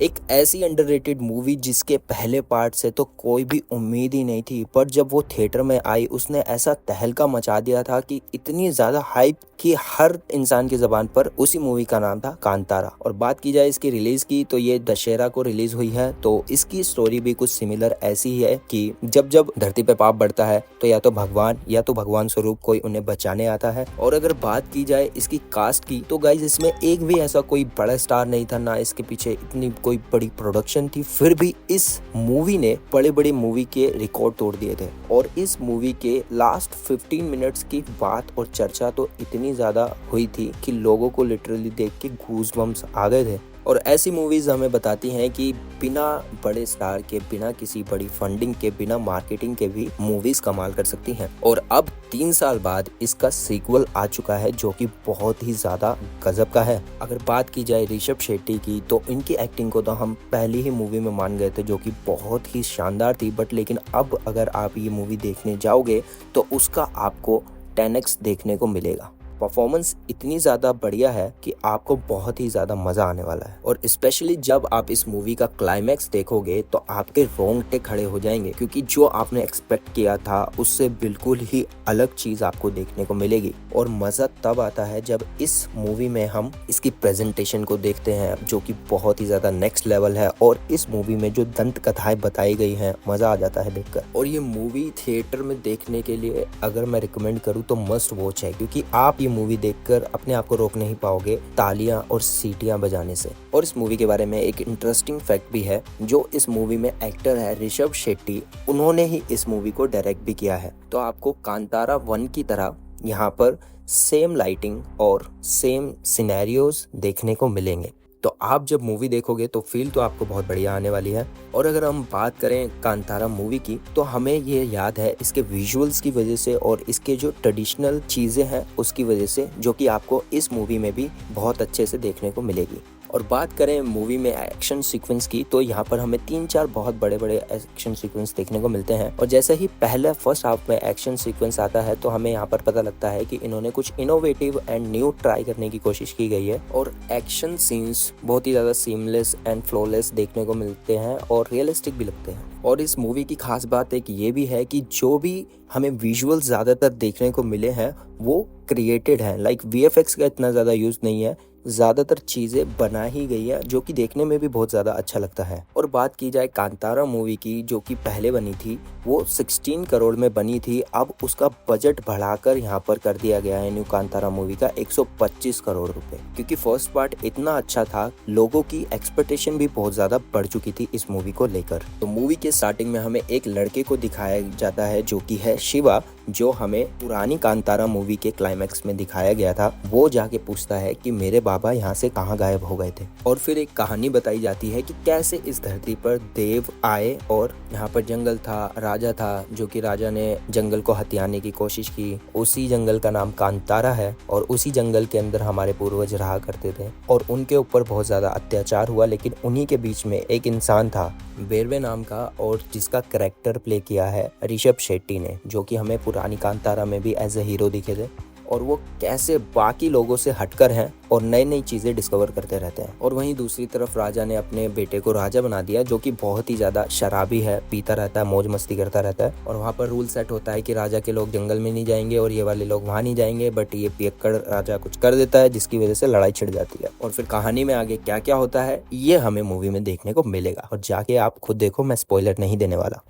एक ऐसी underrated movie जिसके पहले पार्ट से तो कोई भी उम्मीद ही नहीं थी, पर जब वो थिएटर में आई उसने ऐसा तहलका मचा दिया था कि इतनी ज़्यादा हाइप कि हर इंसान की ज़बान पर उसी मूवी का नाम था कांतारा। और बात की जाए इसकी रिलीज़ की तो ये दशहरा को रिलीज़ हुई है। तो इसकी स्टोरी भी कुछ सिमिलर ऐसी ही है कि जब जब धरती पे पाप बढ़ता है तो या तो भगवान स्वरूप कोई उन्हें बचाने आता है। और अगर बात की जाए इसकी कास्ट की तो गाइज इसमें एक भी ऐसा कोई बड़ा स्टार नहीं था, ना इसके पीछे इतनी कोई बड़ी प्रोडक्शन थी, फिर भी इस मूवी ने बड़े बड़े मूवी के रिकॉर्ड तोड़ दिए थे। और इस मूवी के लास्ट 15 मिनट्स की बात और चर्चा तो इतनी ज्यादा हुई थी कि लोगों को लिटरली देख के गूज़बम्स आ गए थे। और ऐसी मूवीज हमें बताती हैं कि बिना बड़े स्टार के, बिना किसी बड़ी फंडिंग के, बिना मार्केटिंग के भी मूवीज कमाल कर सकती हैं। और अब 3 साल बाद इसका सीक्वल आ चुका है जो कि बहुत ही ज्यादा गजब का है। अगर बात की जाए ऋषभ शेट्टी की तो इनकी एक्टिंग को तो हम पहली ही मूवी में मान गए थे जो कि बहुत ही शानदार थी। बट लेकिन अब अगर आप ये मूवी देखने जाओगे तो उसका आपको 10x देखने को मिलेगा। परफॉर्मेंस इतनी ज़्यादा बढ़िया है कि आपको बहुत ही ज़्यादा मज़ा आने वाला है। और स्पेशली जब आप इस मूवी का क्लाइमैक्स देखोगे तो आपके रोंगटे खड़े हो जाएंगे, क्योंकि जो आपने एक्सपेक्ट किया था उससे बिल्कुल ही अलग चीज़ आपको देखने को मिलेगी। और मज़ा तब आता है जब इस मूवी में हम इसकी प्रेजेंटेशन को देखते हैं जो कि बहुत ही ज़्यादा नेक्स्ट लेवल है। और इस मूवी में जो दंत कथाएं बताई गई हैं, मज़ा आ जाता है देखकर। और ये मूवी थिएटर में देखने के लिए अगर मैं रिकमेंड करूँ तो मस्ट वॉच है, क्योंकि आप ये मूवी देखकर अपने आप को रोक नहीं पाओगे तालियां और सीटियां बजाने से। और इस मूवी के बारे में एक इंटरेस्टिंग फैक्ट भी है, जो इस मूवी में एक्टर है ऋषभ शेट्टी, उन्होंने ही इस मूवी को डायरेक्ट भी किया है। तो आपको कांतारा 1 की तरह यहाँ पर सेम लाइटिंग और सेम सिनेरियोज देखने को मिलेंगे। तो आप जब मूवी देखोगे तो फील तो आपको बहुत बढ़िया आने वाली है। और अगर हम बात करें कांतारा मूवी की तो हमें ये याद है इसके विजुअल्स की वजह से और इसके जो ट्रेडिशनल चीज़ें हैं उसकी वजह से, जो कि आपको इस मूवी में भी बहुत अच्छे से देखने को मिलेगी। और बात करें मूवी में एक्शन सीक्वेंस की तो यहाँ पर हमें 3-4 बहुत बड़े बड़े एक्शन सीक्वेंस देखने को मिलते हैं। और जैसे ही पहले फर्स्ट हाफ में एक्शन सीक्वेंस आता है तो हमें यहाँ पर पता लगता है कि इन्होंने कुछ इनोवेटिव एंड न्यू ट्राई करने की कोशिश की गई है। और एक्शन सीन्स बहुत ही ज़्यादा सीमलेस एंड फ्लॉलेस देखने को मिलते हैं और रियलिस्टिक भी लगते हैं। और इस मूवी की खास बात एक ये भी है कि जो भी हमें विजुअल ज़्यादातर देखने को मिले हैं वो क्रिएटेड हैं। लाइक VFX का इतना ज़्यादा यूज़ नहीं है, ज़्यादातर चीज़ें बना ही गई है जो कि देखने में भी बहुत ज़्यादा अच्छा लगता है। और बात की जाए कांतारा मूवी की, जो कि पहले बनी थी वो 16 करोड़ में बनी थी, अब उसका बजट बढ़ाकर यहाँ पर कर दिया गया है न्यू कांतारा मूवी का 125 करोड़ रुपए, क्योंकि फर्स्ट पार्ट इतना अच्छा था, लोगों की एक्सपेक्टेशन भी बहुत ज़्यादा बढ़ चुकी थी इस मूवी को लेकर। तो मूवी के स्टार्टिंग में हमें एक लड़के को दिखाया जाता है जो कि है शिवा, जो हमें पुरानी कांतारा मूवी के क्लाइमैक्स में दिखाया गया था। वो जाके पूछता है कि मेरे बाबा यहाँ से कहाँ गायब हो गए थे। और फिर एक कहानी बताई जाती है कि कैसे इस धरती पर देव आए और यहाँ पर जंगल था, राजा था, जो कि राजा ने जंगल को हथियाने की कोशिश की। उसी जंगल का नाम कांतारा है और उसी जंगल के अंदर हमारे पूर्वज रहा करते थे और उनके ऊपर बहुत ज्यादा अत्याचार हुआ। लेकिन उन्हीं के बीच में एक इंसान था बेरवे नाम का, और जिसका कैरेक्टर प्ले किया है ऋषभ शेट्टी ने, जो कि हमें पुरानी कांतारा में भी एज ए हीरो दिखे थे। और वो कैसे बाकी लोगों से हटकर हैं और नई नई चीज़ें डिस्कवर करते रहते हैं। और वहीं दूसरी तरफ राजा ने अपने बेटे को राजा बना दिया, जो कि बहुत ही ज़्यादा शराबी है, पीता रहता है, मौज मस्ती करता रहता है। और वहाँ पर रूल सेट होता है कि राजा के लोग जंगल में नहीं जाएंगे और ये वाले लोग वहाँ नहीं जाएंगे, बट ये पियक्कड़ राजा कुछ कर देता है जिसकी वजह से लड़ाई छिड़ जाती है। और फिर कहानी में आगे क्या क्या होता है ये हमें मूवी में देखने को मिलेगा, और जाके आप खुद देखो, मैं स्पॉइलर नहीं देने वाला।